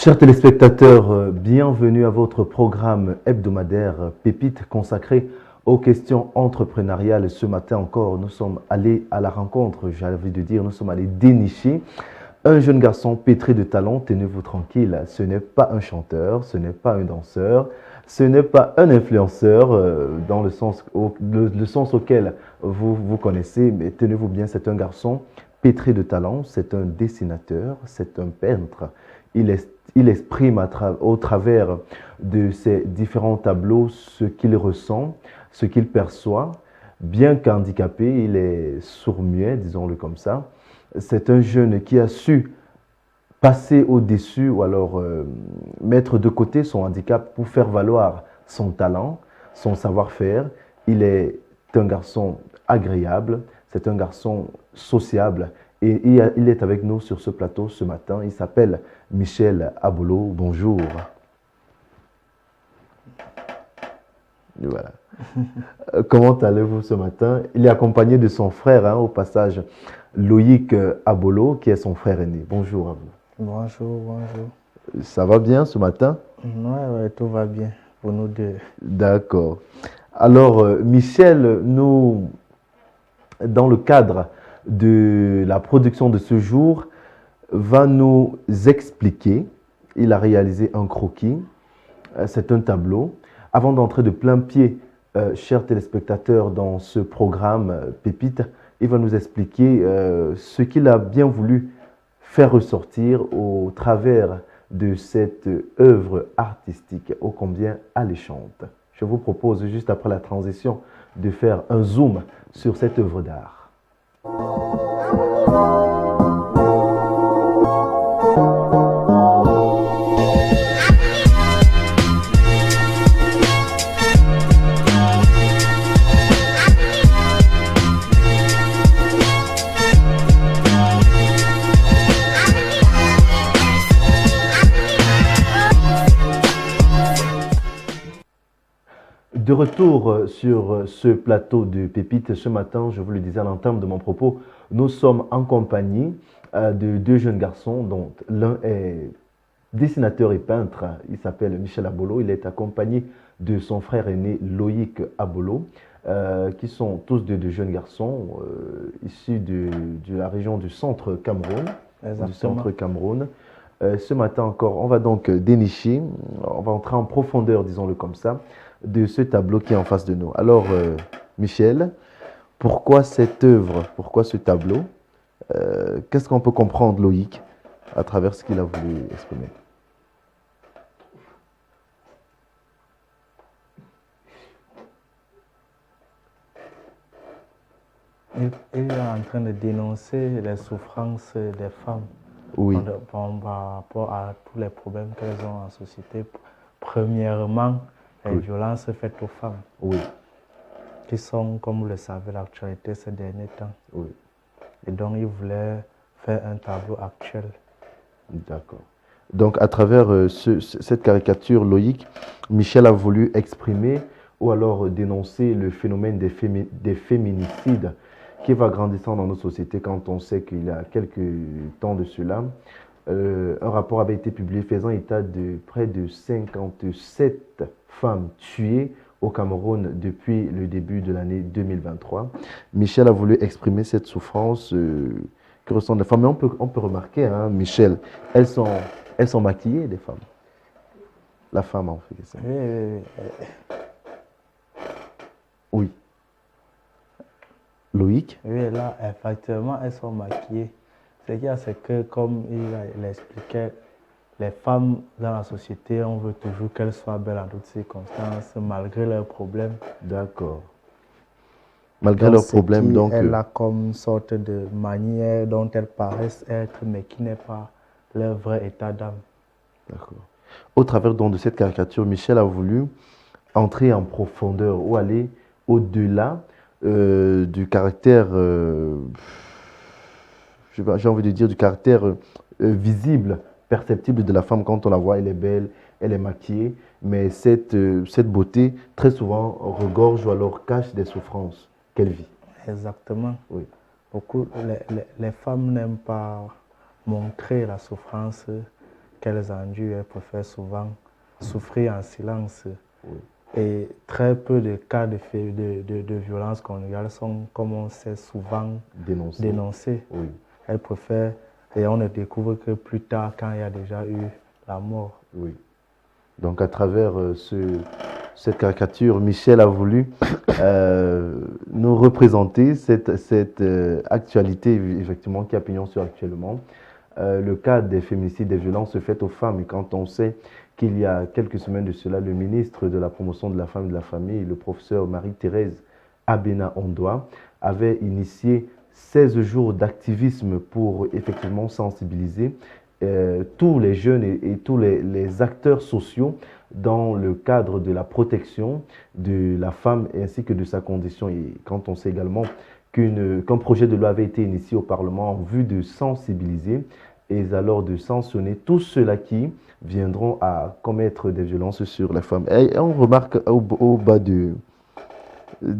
Chers téléspectateurs, bienvenue à votre programme hebdomadaire Pépite consacré aux questions entrepreneuriales. Ce matin encore, nous sommes allés à la rencontre, j'ai envie de dire, nous sommes allés dénicher un jeune garçon pétri de talent. Tenez-vous tranquille, ce n'est pas un chanteur, ce n'est pas un danseur, ce n'est pas un influenceur dans le sens auquel vous connaissez, mais tenez-vous bien, c'est un garçon pétri de talent, c'est un dessinateur, c'est un peintre. Il exprime au travers de ses différents tableaux ce qu'il ressent, ce qu'il perçoit. Bien qu'handicapé, il est sourd-muet, disons-le comme ça. C'est un jeune qui a su passer au-dessus ou alors mettre de côté son handicap pour faire valoir son talent, son savoir-faire. Il est un garçon agréable, c'est un garçon sociable et il est avec nous sur ce plateau ce matin. Il s'appelle Michel Abolo. Bonjour. Voilà. Comment allez-vous ce matin? Il est accompagné de son frère, au passage, Loïc Abolo, qui est son frère aîné. Bonjour à vous. Bonjour, bonjour. Ça va bien ce matin? Ouais, tout va bien pour nous deux. D'accord. Alors, Michel, nous, dans le cadre de la production de ce jour, va nous expliquer. Il a réalisé un croquis, c'est un tableau. Avant d'entrer de plein pied, chers téléspectateurs, dans ce programme Pépite, il va nous expliquer ce qu'il a bien voulu faire ressortir au travers de cette œuvre artistique ô combien alléchante. Je vous propose, juste après la transition, de faire un zoom sur cette œuvre d'art. De retour sur ce plateau de Pépites, ce matin, je vous le disais à l'entame de mon propos, nous sommes en compagnie de deux jeunes garçons, dont l'un est dessinateur et peintre, il s'appelle Michel Abolo, il est accompagné de son frère aîné Loïc Abolo, qui sont tous deux jeunes garçons issus de la région du centre Cameroun. Exactement. Du centre Cameroun. Ce matin encore, on va donc dénicher, on va entrer en profondeur, disons-le comme ça, de ce tableau qui est en face de nous. Alors, Michel, pourquoi cette œuvre, pourquoi ce tableau? Qu'est-ce qu'on peut comprendre, Loïc, à travers ce qu'il a voulu exprimer? Il est en train de dénoncer les souffrances des femmes. Oui. Par rapport à tous les problèmes qu'elles ont en société. Premièrement, les violences faites aux femmes. Oui. Qui sont, comme vous le savez, l'actualité ces derniers temps. Oui. Et donc, il voulait faire un tableau actuel. D'accord. Donc, à travers cette caricature, Loïc, Michel a voulu exprimer ou alors dénoncer le phénomène des féminicides qui va grandissant dans nos sociétés quand on sait qu'il y a quelques temps de cela, un rapport avait été publié faisant état de près de 57 femmes tuées au Cameroun depuis le début de l'année 2023. Michel a voulu exprimer cette souffrance que ressentent les femmes. Mais on peut remarquer, hein, Michel, elles sont maquillées, les femmes. La femme en fait ça. Oui. Loïc? Oui, là, effectivement, elles sont maquillées. Ce qu'il y a, c'est que, comme il expliquait, les femmes dans la société, on veut toujours qu'elles soient belles en toutes circonstances, malgré leurs problèmes. D'accord. Malgré leurs problèmes, donc... Elle a comme une sorte de manière dont elles paraissent être, mais qui n'est pas leur vrai état d'âme. D'accord. Au travers donc de cette caricature, Michel a voulu entrer en profondeur ou aller au-delà du caractère, j'ai envie de dire, du caractère visible, perceptible de la femme quand on la voit. Elle est belle, elle est maquillée, mais cette beauté, très souvent, regorge ou alors cache des souffrances qu'elle vit. Exactement. Oui. Beaucoup, les femmes n'aiment pas montrer la souffrance qu'elles endurent, elles préfèrent souvent souffrir en silence. Oui. Et très peu de cas de violence conjugale sont, comme on sait, souvent dénoncés. Oui. Elles préfèrent, et on ne découvre que plus tard quand il y a déjà eu la mort. Oui. Donc à travers cette caricature, Michel a voulu nous représenter cette actualité, effectivement, qui a pignon sur actuellement. Le cas des féminicides, des violences faites aux femmes. Et quand on sait qu'il y a quelques semaines de cela, le ministre de la promotion de la femme et de la famille, le professeur Marie-Thérèse Abena-Ondoa, avait initié 16 jours d'activisme pour effectivement sensibiliser tous les jeunes et tous les acteurs sociaux dans le cadre de la protection de la femme ainsi que de sa condition. Et quand on sait également qu'un projet de loi avait été initié au Parlement en vue de sensibiliser et alors de sanctionner tous ceux-là qui viendront à commettre des violences sur les femmes. Et on remarque au bas de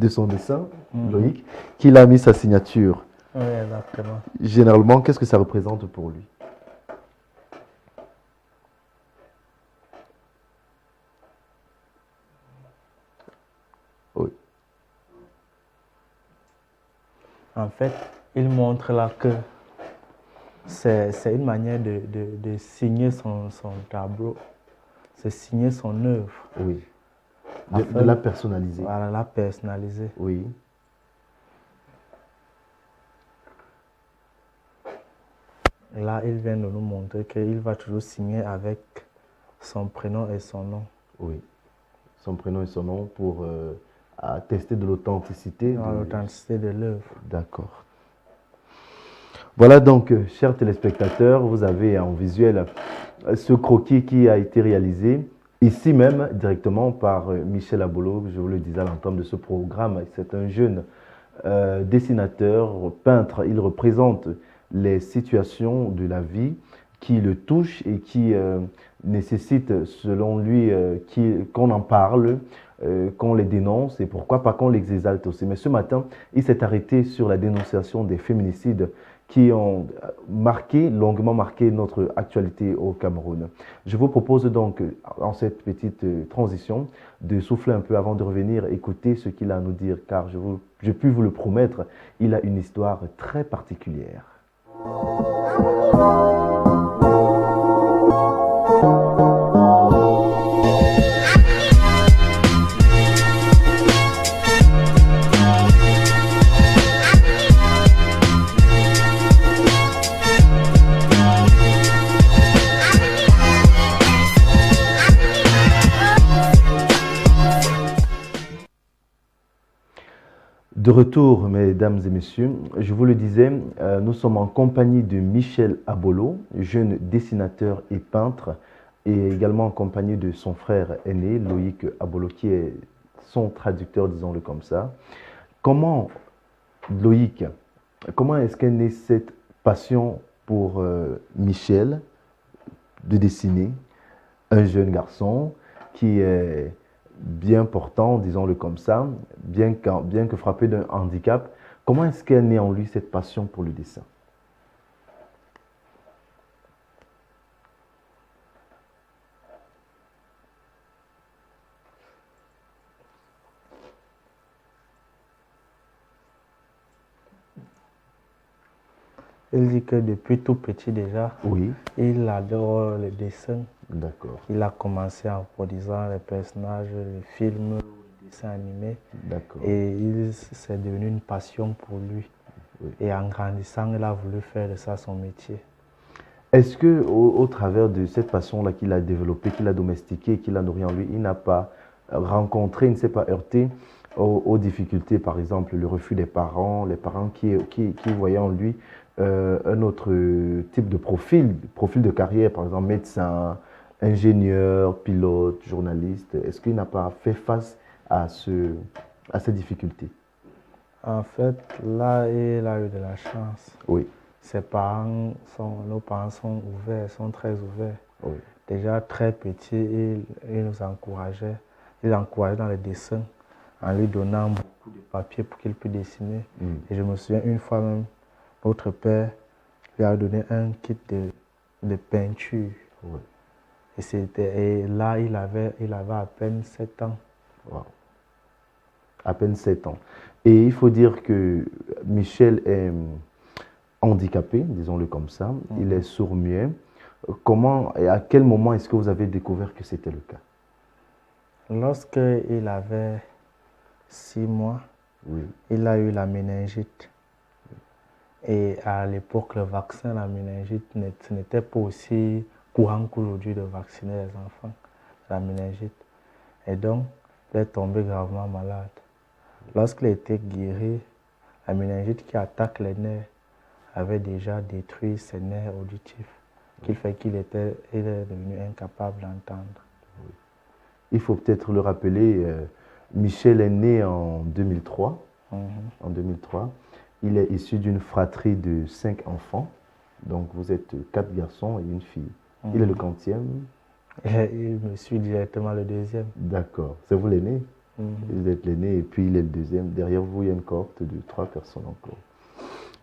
son dessin, Loïc, qu'il a mis sa signature. Oui, exactement. Généralement, qu'est-ce que ça représente pour lui? Oui. En fait, il montre là que c'est une manière de signer son tableau, c'est signer son œuvre. Oui. De la personnaliser. Voilà, la personnaliser. Oui. Là, il vient de nous montrer qu'il va toujours signer avec son prénom et son nom. Oui. Son prénom et son nom pour attester de l'authenticité. L'authenticité de l'œuvre. D'accord. Voilà donc, chers téléspectateurs, vous avez en visuel ce croquis qui a été réalisé ici même directement par Michel Abolo, je vous le disais à l'entame de ce programme. C'est un jeune dessinateur, peintre. Il représente les situations de la vie qui le touchent et qui nécessitent, selon lui, qu'on en parle, qu'on les dénonce et pourquoi pas qu'on les exalte aussi. Mais ce matin, il s'est arrêté sur la dénonciation des féminicides qui ont longuement marqué notre actualité au Cameroun. Je vous propose donc, en cette petite transition, de souffler un peu avant de revenir écouter ce qu'il a à nous dire, car je puis vous le promettre, il a une histoire très particulière. De retour, mesdames et messieurs, je vous le disais, nous sommes en compagnie de Michel Abolo, jeune dessinateur et peintre, et également en compagnie de son frère aîné, Loïc Abolo, qui est son traducteur, disons-le comme ça. Loïc, comment est-ce qu'est née cette passion pour Michel de dessiner un jeune garçon qui est bien portant, disons-le comme ça, bien que frappé d'un handicap? Comment est-ce qu'est née en lui cette passion pour le dessin? Il dit que depuis tout petit déjà, Oui. il adore le dessin. D'accord. Il a commencé en produisant les personnages, les films, les dessins animés. D'accord. Et c'est devenu une passion pour lui. Oui. Et en grandissant, il a voulu faire de ça son métier. Est-ce que au travers de cette passion-là qu'il a développée, qu'il a domestiquée, qu'il a nourrie en lui, il n'a pas rencontré, il ne s'est pas heurté aux difficultés, par exemple le refus des parents, les parents qui voyaient en lui un autre type de profil de carrière, par exemple médecin, ingénieur, pilote, journaliste? Est-ce qu'il n'a pas fait face à ces difficultés? En fait, là, il a eu de la chance. Oui. Nos parents sont ouverts, sont très ouverts. Oui. Déjà très petit, il nous encourageait. Il encourageait dans le dessin en lui donnant beaucoup de papier pour qu'il puisse dessiner. Et je me souviens une fois même, notre père lui a donné un kit de peinture. Oui. Et là, il avait à peine 7 ans. Wow. À peine 7 ans. Et il faut dire que Michel est handicapé, disons-le comme ça. Il est sourd-muet. Comment et à quel moment est-ce que vous avez découvert que c'était le cas? Lorsqu'il avait 6 mois, Oui, il a eu la méningite. Et à l'époque, le vaccin, la méningite, ce n'était pas aussi courant qu'aujourd'hui de vacciner les enfants, la méningite. Et donc, il est tombé gravement malade. Lorsqu'il était guéri, la méningite qui attaque les nerfs avait déjà détruit ses nerfs auditifs, qui fait qu'il est devenu incapable d'entendre. il faut peut-être le rappeler, Michel est né en 2003. En 2003. Il est issu d'une fratrie de 5 enfants. Donc vous êtes 4 garçons et une fille. Il est le quantième? Il me suit directement le deuxième. D'accord. C'est vous l'aîné? Vous êtes l'aîné et puis il est le deuxième. Derrière vous, il y a une cohorte de 3 personnes encore.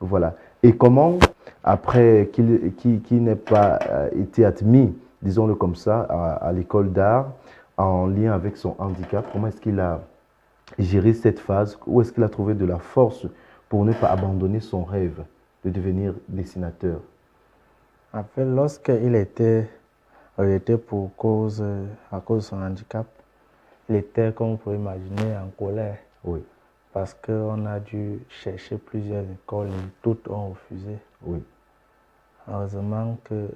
Voilà. Et comment, après qu'il n'ait pas été admis, disons-le comme ça, à l'école d'art, en lien avec son handicap, comment est-ce qu'il a géré cette phase? Où est-ce qu'il a trouvé de la force pour ne pas abandonner son rêve de devenir dessinateur? En fait, il était à cause de son handicap, il était, comme vous pouvez imaginer, en colère. Oui, Parce qu'on a dû chercher plusieurs écoles et toutes ont refusé. oui, Heureusement que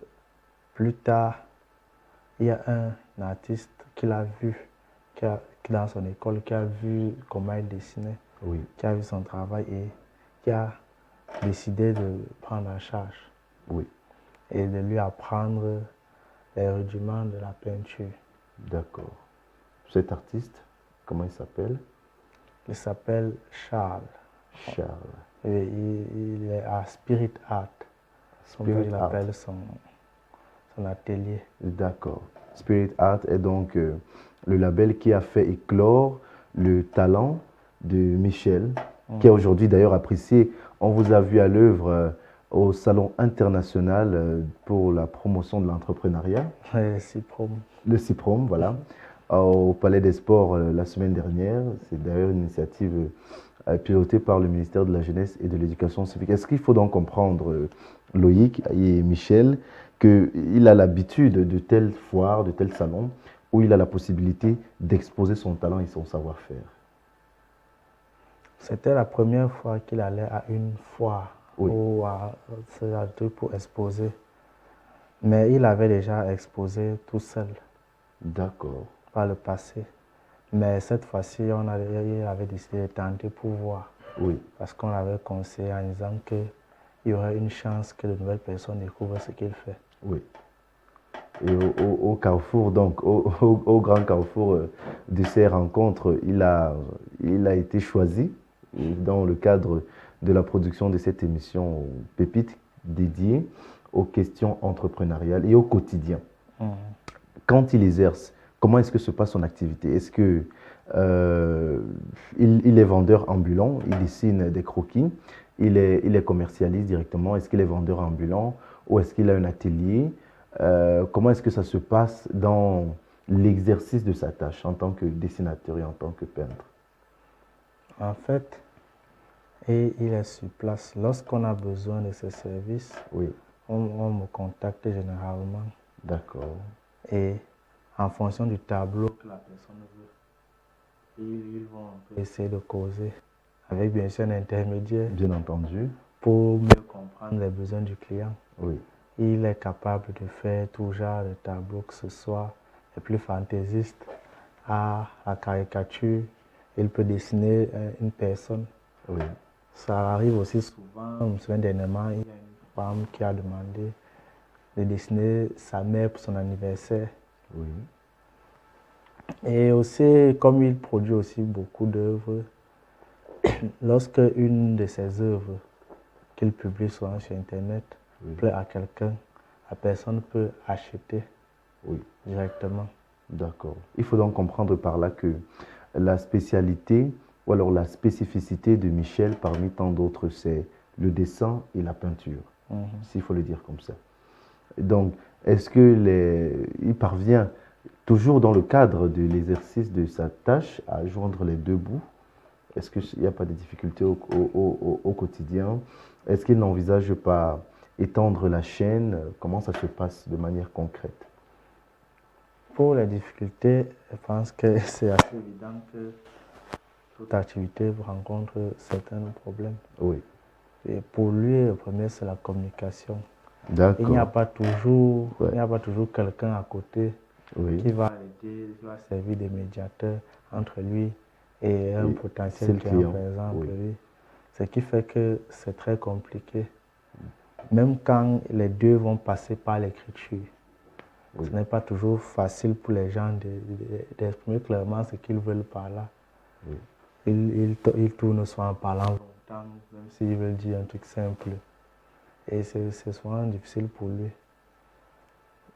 plus tard, il y a un artiste qu'il a vu dans son école, qui a vu comment il dessinait, oui. qui a vu son travail et qui a décidé de prendre en charge Oui, et de lui apprendre les rudiments de la peinture. d'accord. Cet artiste, comment il s'appelle? Il s'appelle Charles. Charles. Et il est à Spirit Art. Spirit Il Art. appelle son atelier. D'accord. Spirit Art est donc le label qui a fait éclore le talent de Michel, qui est aujourd'hui d'ailleurs apprécié. On vous a vu à l'œuvre au Salon international pour la promotion de l'entrepreneuriat. Le CIPROM, voilà, au Palais des Sports la semaine dernière. C'est d'ailleurs une initiative pilotée par le ministère de la Jeunesse et de l'Éducation civique. Est-ce qu'il faut donc comprendre, Loïc et Michel, qu'il a l'habitude de telles foires, de tels salons, où il a la possibilité d'exposer son talent et son savoir-faire? C'était la première fois qu'il allait à une foire ou à ce genre de truc pour exposer. Mais il avait déjà exposé tout seul. D'accord. Par le passé. Mais cette fois-ci, il avait décidé de tenter pour voir. Oui. Parce qu'on l'avait conseillé en disant qu'il y aurait une chance que de nouvelles personnes découvrent ce qu'il fait. Oui. Et au carrefour, donc, au grand carrefour de ces rencontres, il a été choisi dans le cadre de la production de cette émission Pépite dédiée aux questions entrepreneuriales et au quotidien. Quand il exerce, comment est-ce que se passe son activité? Est-ce que il est vendeur ambulant, il dessine des croquis, il les commercialise directement? Est-ce qu'il est vendeur ambulant ou est-ce qu'il a un atelier? Comment est-ce que ça se passe dans l'exercice de sa tâche en tant que dessinateur et en tant que peintre? En fait, il est sur place. Lorsqu'on a besoin de ce service, oui, on me contacte généralement. D'accord. Et en fonction du tableau que la personne veut, ils vont essayer de causer avec bien sûr un intermédiaire. Bien entendu. Pour mieux comprendre les besoins du client. Oui. Il est capable de faire tout genre de tableaux, que ce soit les plus fantaisistes à la caricature. Il peut dessiner une personne. Oui. Ça arrive aussi souvent. Je me souviens dernièrement, il y a une femme qui a demandé de dessiner sa mère pour son anniversaire. Oui. Et aussi, comme il produit aussi beaucoup d'œuvres, lorsque une de ses œuvres qu'il publie souvent sur Internet plaît à quelqu'un, la personne peut acheter directement. D'accord. Il faut donc comprendre par là que la spécialité ou alors la spécificité de Michel parmi tant d'autres, c'est le dessin et la peinture, s'il faut le dire comme ça. Donc, est-ce que il parvient toujours dans le cadre de l'exercice de sa tâche à joindre les deux bouts? Est-ce qu'il n'y a pas de difficultés au quotidien? Est-ce qu'il n'envisage pas étendre la chaîne? Comment ça se passe de manière concrète? Pour les difficultés, je pense que c'est assez évident que toute activité rencontre certains problèmes. Oui, Et pour lui, le premier, c'est la communication. Il n'y a d'accord. pas toujours, Ouais, il n'y a pas toujours quelqu'un à côté oui, qui va l'aider, qui va servir de médiateur entre lui et un et c'est potentiel le client, client. par exemple. Oui, Oui. Ce qui fait que c'est très compliqué. Même quand les deux vont passer par l'écriture, oui, ce n'est pas toujours facile pour les gens d'exprimer clairement ce qu'ils veulent par là. oui. Ils tournent soit en parlant longtemps, même s'ils veulent dire un truc simple. Et c'est souvent difficile pour lui.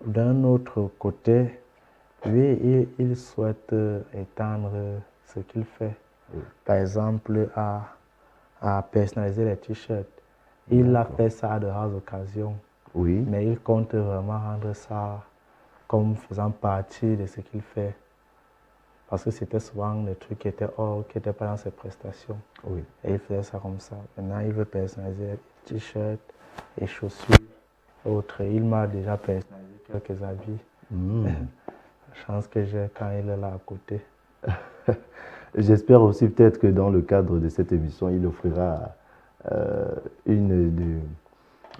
D'un autre côté, lui, il souhaite étendre ce qu'il fait. Oui. Par exemple, à personnaliser les t-shirts. Il a D'accord. fait ça à de rares occasions, Oui, mais il compte vraiment rendre ça comme faisant partie de ce qu'il fait. Parce que c'était souvent des trucs qui étaient hors, qui n'étaient pas dans ses prestations. oui. Et il faisait ça comme ça. Maintenant, il veut personnaliser les t-shirts et chaussures et autres. Il m'a déjà personnalisé quelques habits. Hmm. La chance que j'ai quand il est là à côté. J'espère aussi peut-être que dans le cadre de cette émission, il offrira euh, une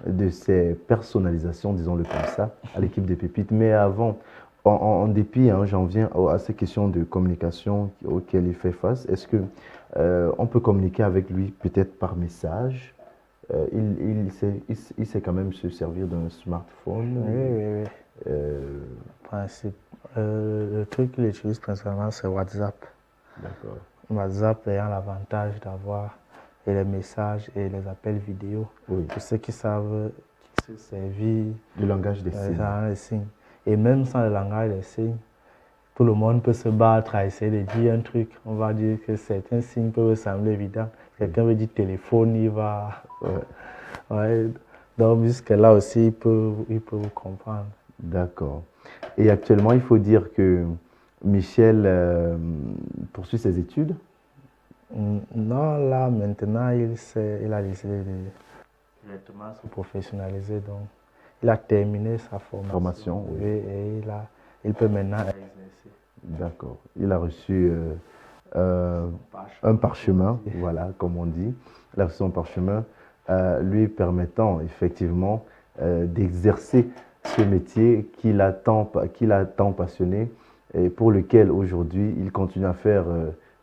de ces personnalisations, disons-le comme ça, à l'équipe des Pépites. Mais avant, en dépit, hein, j'en viens à ces questions de communication auxquelles il fait face. Est-ce que on peut communiquer avec lui peut-être par message? Il sait quand même se servir d'un smartphone. Oui, oui, oui. Euh, Principe. Le truc qu'il utilise principalement, c'est WhatsApp. d'accord. WhatsApp ayant l'avantage d'avoir les messages et les appels vidéo. Oui, Pour ceux qui savent se servir du langage des signes. dans les signes. Et même sans le langage des signes, tout le monde peut se battre à essayer de dire un truc. On va dire que certains signes peuvent sembler évidents. Quelqu'un veut dire téléphone, il va. Ouais, Ouais. Donc, jusque-là aussi, il peut vous comprendre. d'accord. Et actuellement, il faut dire que Michel poursuit ses études. Non, là, maintenant, il a décidé de directement se professionnaliser. Donc, il a terminé sa formation. Formation, oui. Et il peut maintenant exercer. D'accord. Il a reçu un parchemin, voilà, comme on dit. Il a reçu un parchemin lui permettant effectivement d'exercer ce métier qu'il a tant passionné et pour lequel aujourd'hui il continue à faire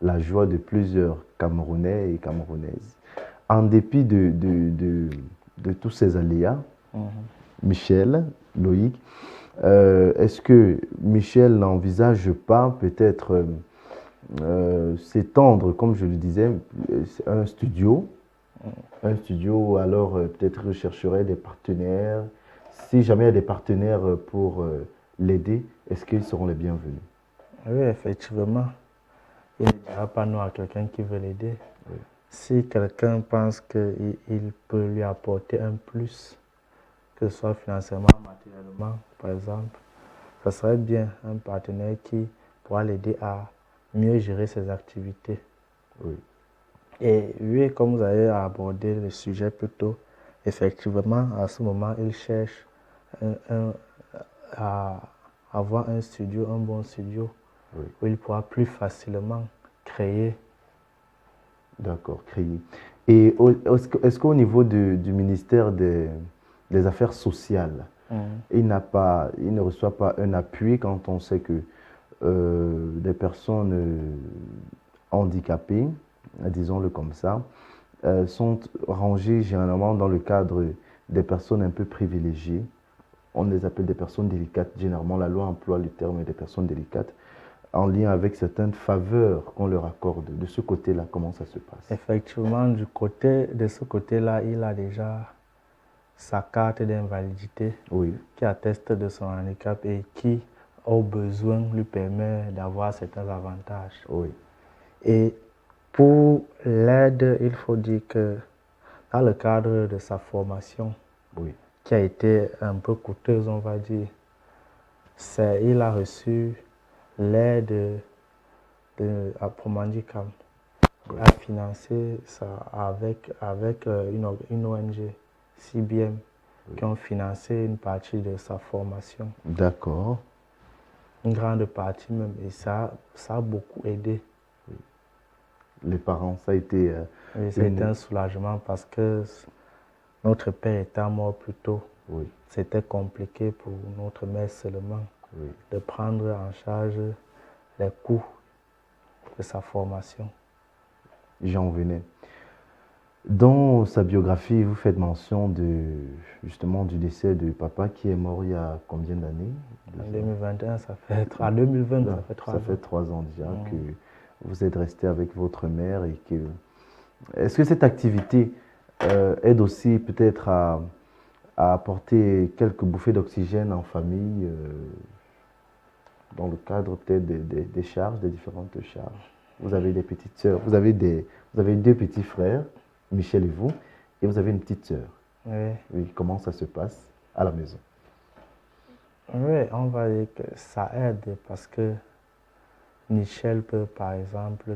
la joie de plusieurs Camerounais et Camerounaises. En dépit de tous ces aléas, Michel, Loïc, est-ce que Michel n'envisage pas peut-être s'étendre, comme je le disais, un studio ou alors peut-être rechercherait des partenaires. Si jamais il y a des partenaires pour l'aider, est-ce qu'ils seront les bienvenus? Oui, effectivement. Il ne dira pas non à quelqu'un qui veut l'aider. Oui. Si quelqu'un pense qu'il peut lui apporter un plus, que ce soit financièrement, matériellement, par exemple, ça serait bien un partenaire qui pourra l'aider à mieux gérer ses activités. Oui. Et oui, comme vous avez abordé le sujet plus tôt, effectivement, à ce moment, il cherche à avoir un studio, un bon studio, Oui. où il pourra plus facilement créer. D'accord, créé. Et est-ce qu'au niveau du ministère des Affaires sociales, il ne reçoit pas un appui quand on sait que des personnes handicapées, disons-le comme ça, sont rangées généralement dans le cadre des personnes un peu privilégiées. On les appelle des personnes délicates. Généralement, la loi emploie le terme des personnes délicates en lien avec certaines faveurs qu'on leur accorde. De ce côté-là, comment ça se passe? Effectivement, de ce côté-là, il a déjà sa carte d'invalidité Oui, qui atteste de son handicap et qui, au besoin, lui permet d'avoir certains avantages. oui, Et pour l'aide, il faut dire que dans le cadre de sa formation, oui, qui a été un peu coûteuse, on va dire. Il a reçu l'aide pour Mandicam. Il a financé ça avec une ONG, CBM, qui ont financé une partie de sa formation. D'accord. Une grande partie même. Et ça a beaucoup aidé. Les parents, ça a été... Et c'était un soulagement parce que notre père était mort plus tôt. Oui. C'était compliqué pour notre mère seulement Oui. de prendre en charge les coûts de sa formation. J'en venais. Dans sa biographie, vous faites mention justement du décès de papa qui est mort il y a combien d'années? En 2021, ça fait 2020, ça fait 3 ans. Ça fait 3 ans déjà que vous êtes resté avec votre mère et que... Est-ce que cette activité aide aussi peut-être à apporter quelques bouffées d'oxygène en famille dans le cadre peut-être des charges, des différentes charges? Vous avez des petites sœurs, vous avez 2 petits frères, Michel et vous, et vous avez une petite sœur. Oui. Oui, comment ça se passe à la maison? Oui, on va dire que ça aide parce que Michel peut par exemple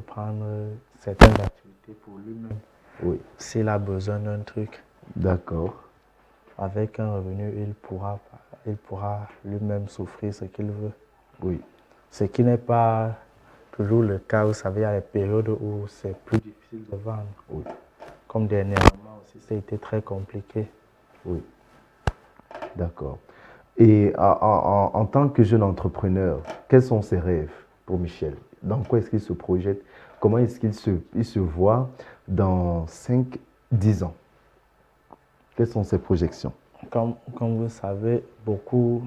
prendre certaines activités pour lui-même. Oui. S'il a besoin d'un truc. D'accord. Avec un revenu, il pourra lui-même souffrir ce qu'il veut. Oui. Ce qui n'est pas toujours le cas, vous savez, il y a des périodes où c'est plus difficile de vendre. Oui. Comme dernièrement aussi, ça a été très compliqué. Oui. D'accord. Et en tant que jeune entrepreneur, quels sont ses rêves pour Michel? Dans quoi est-ce qu'il se projette? Comment est-ce qu'il se voit dans 5-10 ans? Quelles sont ses projections? Comme vous savez, beaucoup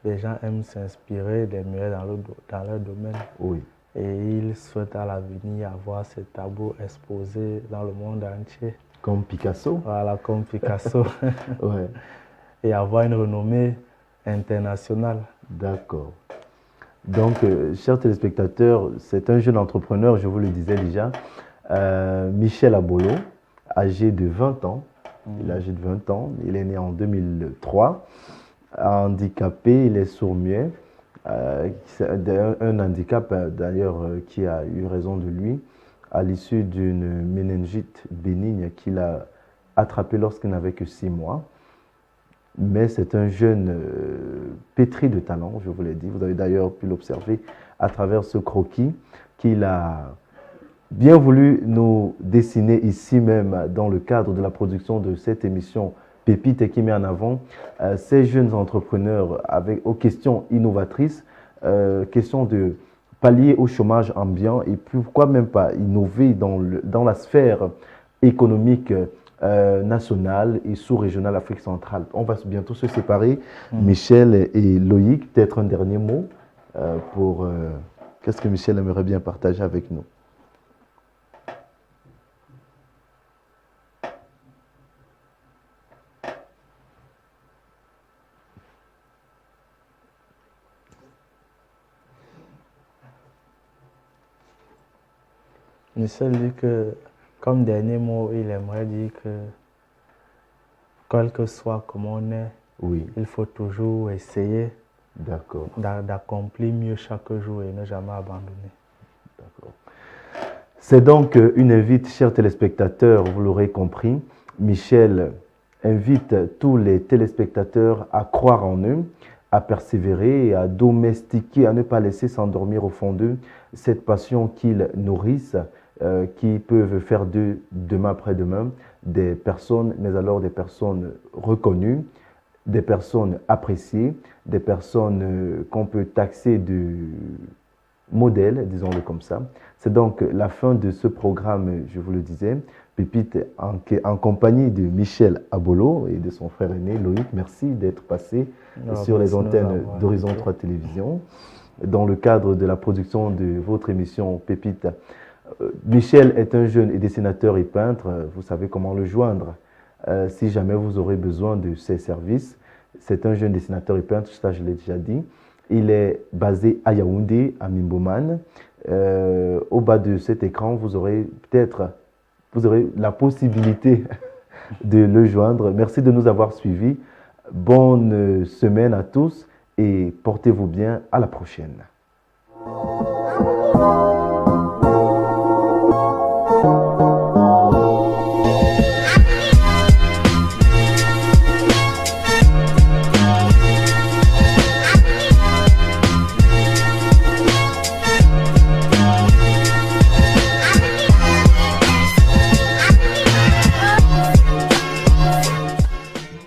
de gens aiment s'inspirer des meilleurs dans leur domaine. Oui. Et ils souhaitent à l'avenir avoir ces tableaux exposés dans le monde entier. Comme Picasso? Voilà, comme Picasso. Ouais. Et avoir une renommée internationale. D'accord. Donc, chers téléspectateurs, c'est un jeune entrepreneur, je vous le disais déjà, Michel Abolo, âgé de 20 ans. Il est âgé de 20 ans, il est né en 2003, handicapé, il est sourd-muet. C'est un handicap d'ailleurs qui a eu raison de lui à l'issue d'une méningite bénigne qu'il a attrapée lorsqu'il n'avait que 6 mois. Mais c'est un jeune pétri de talent, je vous l'ai dit. Vous avez d'ailleurs pu l'observer à travers ce croquis qu'il a bien voulu nous dessiner ici même dans le cadre de la production de cette émission Pépite et qui met en avant ces jeunes entrepreneurs aux questions innovatrices, question de pallier au chômage ambiant et pourquoi même pas innover dans la sphère économique nationale et sous-régionale Afrique centrale. On va bientôt se séparer, Michel et Loïc. Peut-être un dernier mot pour qu'est-ce que Michel aimerait bien partager avec nous? Michel dit que, comme dernier mot, il aimerait dire que, quel que soit comment on est, oui, il faut toujours essayer d'accomplir mieux chaque jour et ne jamais abandonner. D'accord. C'est donc une invite, chers téléspectateurs, vous l'aurez compris. Michel invite tous les téléspectateurs à croire en eux, à persévérer et à domestiquer, à ne pas laisser s'endormir au fond d'eux cette passion qu'ils nourrissent, qui peuvent faire d'eux, demain après-demain, des personnes, mais alors des personnes reconnues, des personnes appréciées, des personnes qu'on peut taxer de modèles, disons-le comme ça. C'est donc la fin de ce programme, je vous le disais, Pépite en compagnie de Michel Abolo et de son frère aîné Loïc. Merci d'être passé sur les antennes d'Horizon 3 Télévision dans le cadre de la production de votre émission Pépite. Michel est un jeune dessinateur et peintre. Vous savez comment le joindre. Si jamais vous aurez besoin de ses services, c'est un jeune dessinateur et peintre, ça je l'ai déjà dit. Il est basé à Yaoundé, à Mimboman. Au bas de cet écran, vous aurez la possibilité de le joindre. Merci de nous avoir suivis. Bonne semaine à tous et portez-vous bien. À la prochaine.